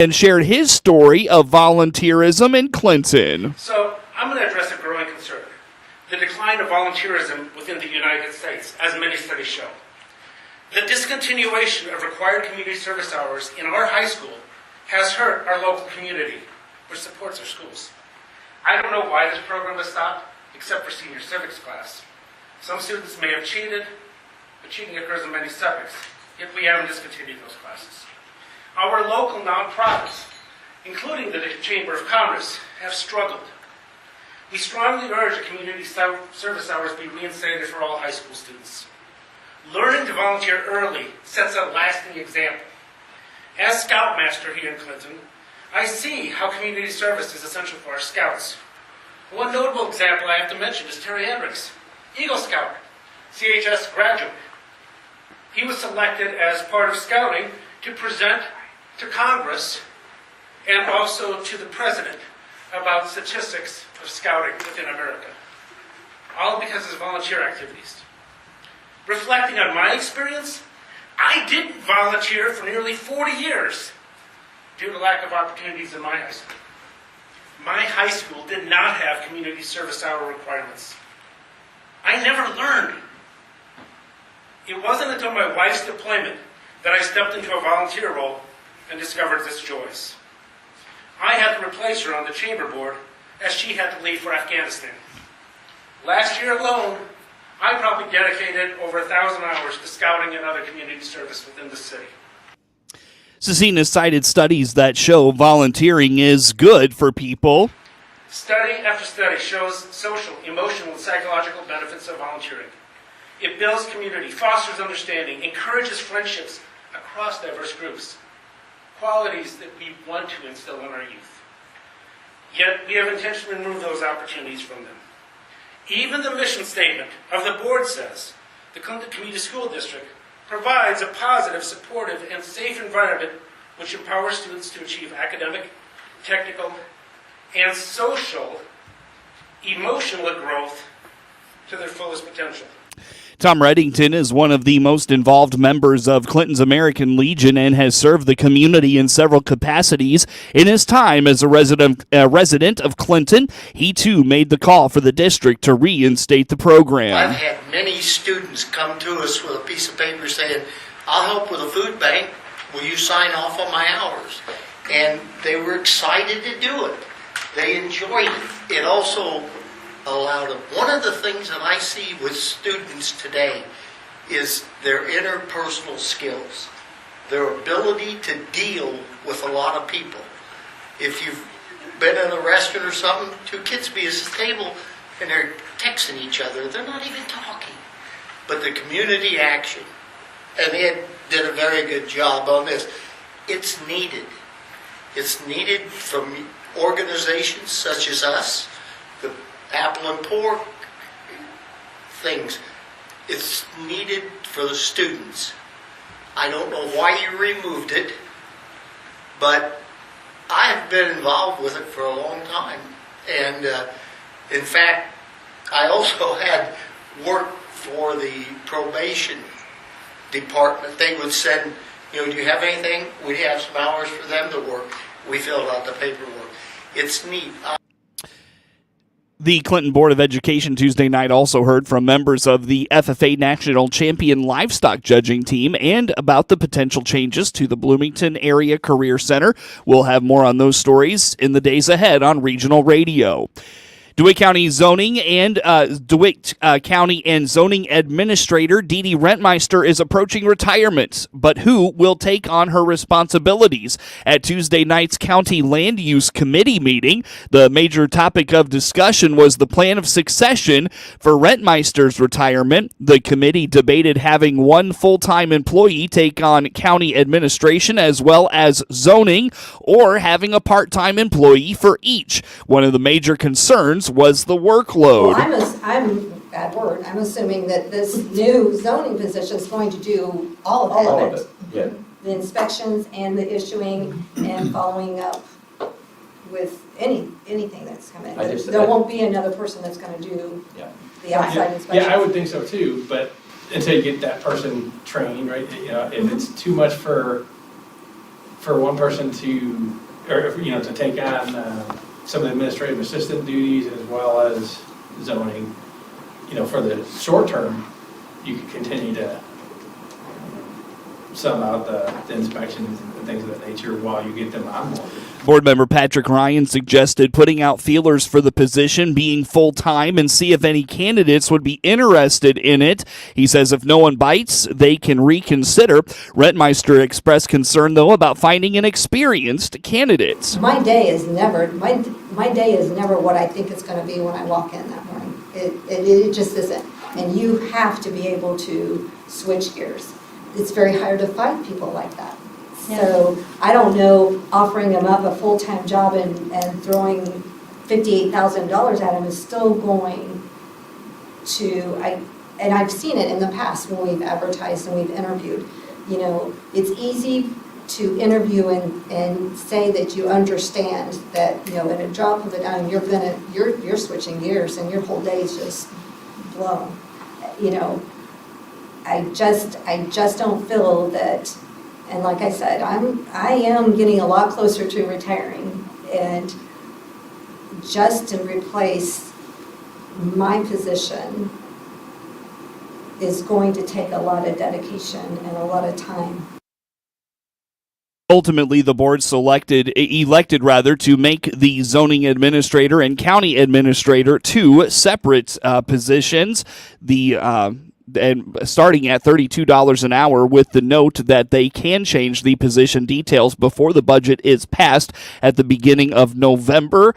and shared his story of volunteerism in Clinton. So I'm going to address a growing concern, the decline of volunteerism within the United States, as many studies show. The discontinuation of required community service hours in our high school has hurt our local community, which supports our schools. I don't know why this program has stopped, except for senior civics class. Some students may have cheated, but cheating occurs in many subjects, yet we haven't discontinued those classes. Our local nonprofits, including the Chamber of Commerce, have struggled. We strongly urge that community service hours be reinstated for all high school students. Learning to volunteer early sets a lasting example. As Scoutmaster here in Clinton, I see how community service is essential for our scouts. One notable example I have to mention is Terry Hendricks, Eagle Scout, CHS graduate. He was selected as part of scouting to present to Congress and also to the President about statistics of scouting within America, all because of his volunteer activities. Reflecting on my experience, I didn't volunteer for nearly 40 years due to lack of opportunities in my high school. My high school did not have community service hour requirements. I never learned. It wasn't until my wife's deployment that I stepped into a volunteer role and discovered its joys. I had to replace her on the chamber board as she had to leave for Afghanistan. Last year alone, I probably dedicated over 1,000 hours to scouting and other community service within the city. Cecina cited studies that show volunteering is good for people. Study after study shows social, emotional, and psychological benefits of volunteering. It builds community, fosters understanding, encourages friendships across diverse groups, qualities that we want to instill in our youth. Yet we have intentionally removed those opportunities from them. Even the mission statement of the board says the Clinton Community School District provides a positive, supportive, and safe environment which empowers students to achieve academic, technical, and social, emotional growth to their fullest potential. Tom Reddington is one of the most involved members of Clinton's American Legion and has served the community in several capacities. In his time as a resident of Clinton, he too made the call for the district to reinstate the program. I've had many students come to us with a piece of paper saying, "I'll help with a food bank. Will you sign off on my hours?" And they were excited to do it. They enjoyed it. It also allowed them. One of the things that I see with students today is their interpersonal skills, their ability to deal with a lot of people. If you've been in a restaurant or something, two kids be at the table and they're texting each other. They're not even talking. But the community action, and Ed did a very good job on this, it's needed. It's needed from organizations such as us, the Apple and Pork things. It's needed for the students. I don't know why you removed it, but I've been involved with it for a long time. And in fact, I also had worked for the probation department. They would send, do you have anything? We'd have some hours for them to work. We filled out the paperwork. It's neat. The Clinton Board of Education Tuesday night also heard from members of the FFA National Champion Livestock Judging Team and about the potential changes to the Bloomington Area Career Center. We'll have more on those stories in the days ahead on Regional Radio. DeWitt County Zoning and County and Zoning Administrator Dee Dee Rentmeister is approaching retirement, but who will take on her responsibilities? At Tuesday night's County Land Use Committee meeting, the major topic of discussion was the plan of succession for Rentmeister's retirement. The committee debated having one full-time employee take on county administration as well as zoning, or having a part-time employee for each. One of the major concerns was the workload. Well, I'm bad word. I'm assuming that this new zoning position is going to do all of it. Yeah. The inspections and the issuing and following up with anything that's coming. There won't be another person that's going to do the outside inspections. Yeah, I would think so too, but until you get that person trained, right? If it's too much for for one person to, or, to take on some of the administrative assistant duties as well as zoning, for the short term, you could continue to sub out the inspections and things of that nature while you get them on board. Board member Patrick Ryan suggested putting out feelers for the position being full-time and see if any candidates would be interested in it. He says if no one bites, they can reconsider. Rentmeister expressed concern, though, about finding an experienced candidate. My day is never what I think it's going to be when I walk in that morning. It just isn't. And you have to be able to switch gears. It's very hard to find people like that. So I don't know, offering them up a full-time job and throwing $58,000 at them is still going to, and I've seen it in the past when we've advertised and we've interviewed. It's easy to interview and say that you understand that, in a drop of a dime, you're switching gears and your whole day is just blown. I just don't feel that. And like I said, I am getting a lot closer to retiring, and just to replace my position is going to take a lot of dedication and a lot of time. Ultimately, the board elected to make the zoning administrator and county administrator two separate positions. And starting at $32 an hour, with the note that they can change the position details before the budget is passed at the beginning of November.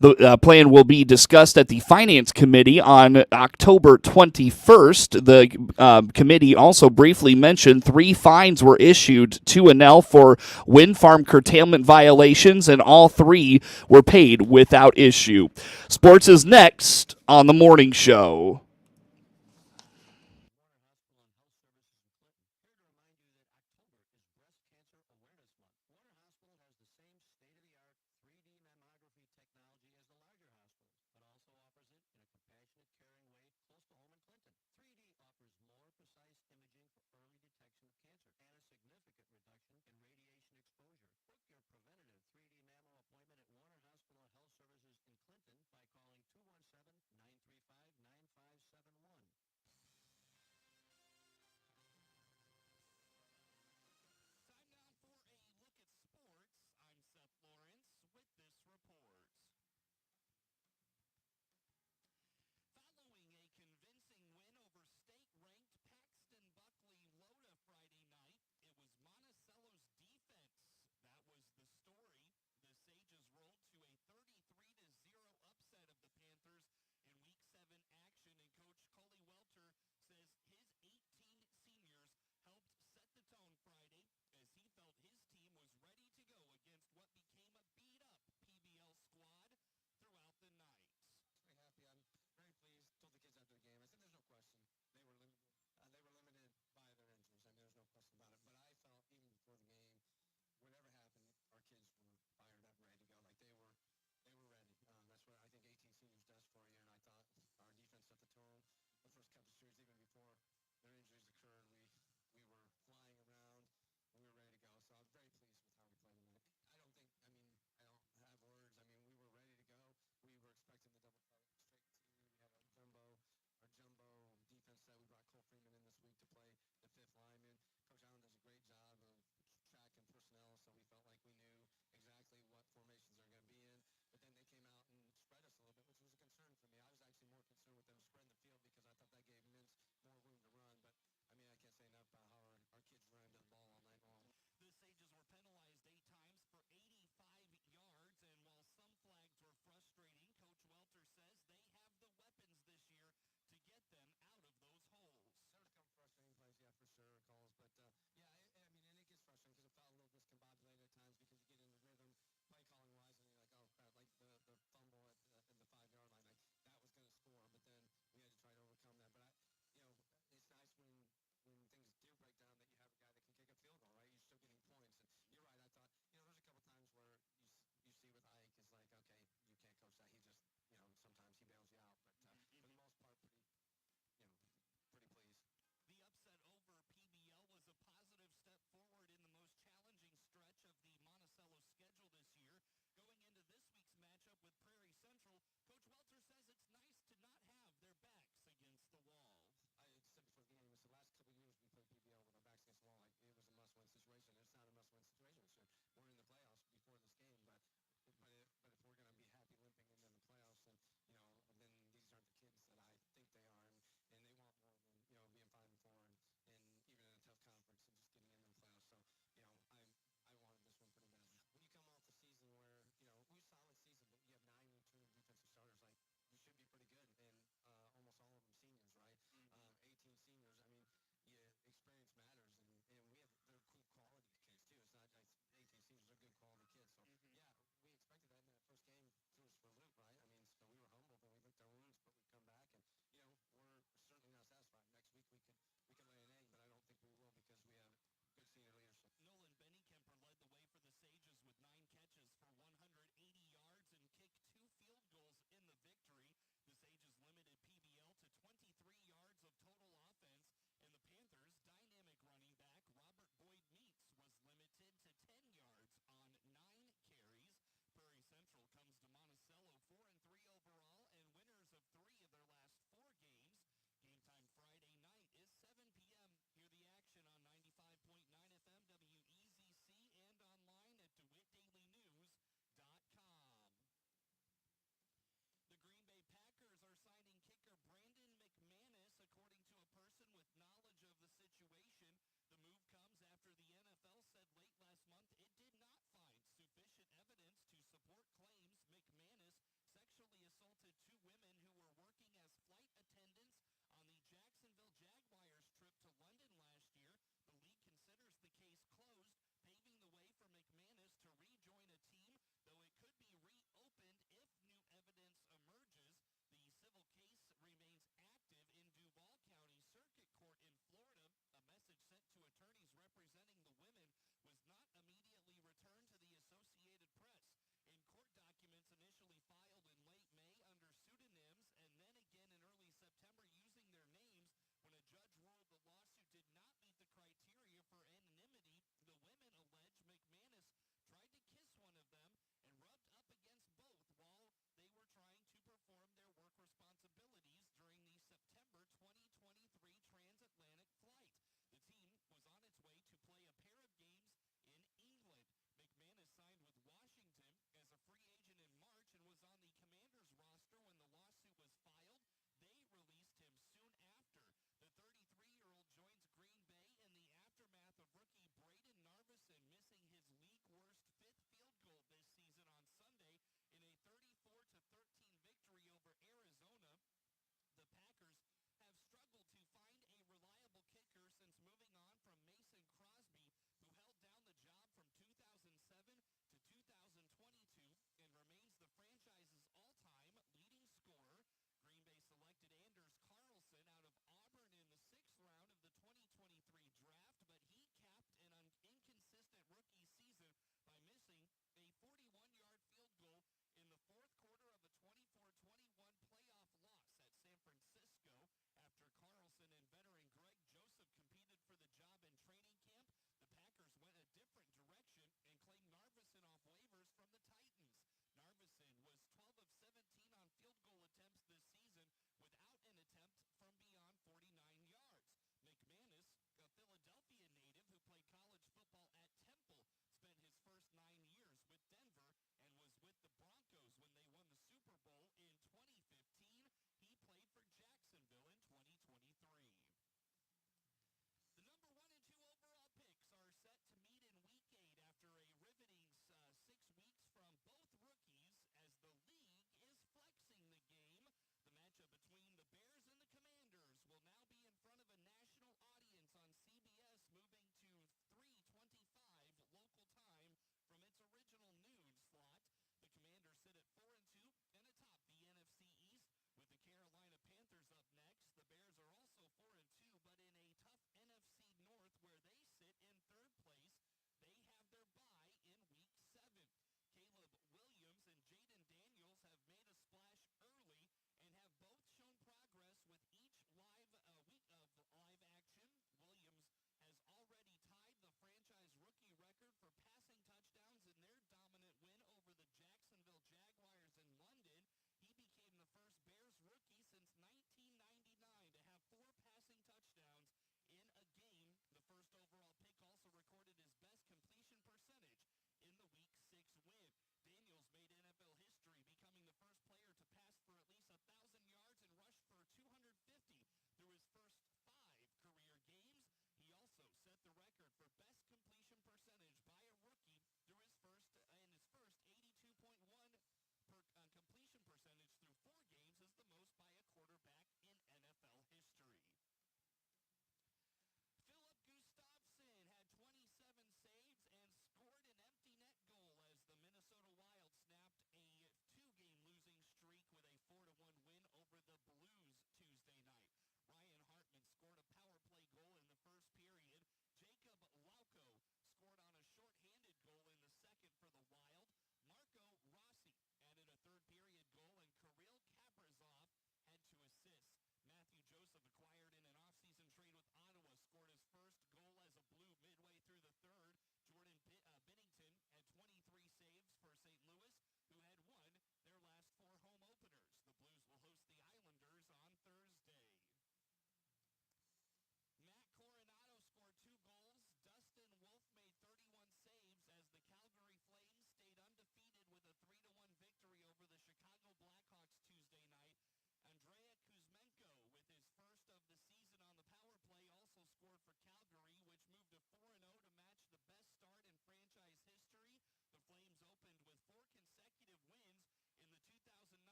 The plan will be discussed at the Finance Committee on October 21st. The committee also briefly mentioned 3 fines were issued to Enel for wind farm curtailment violations, and all 3 were paid without issue. Sports is next on The Morning Show.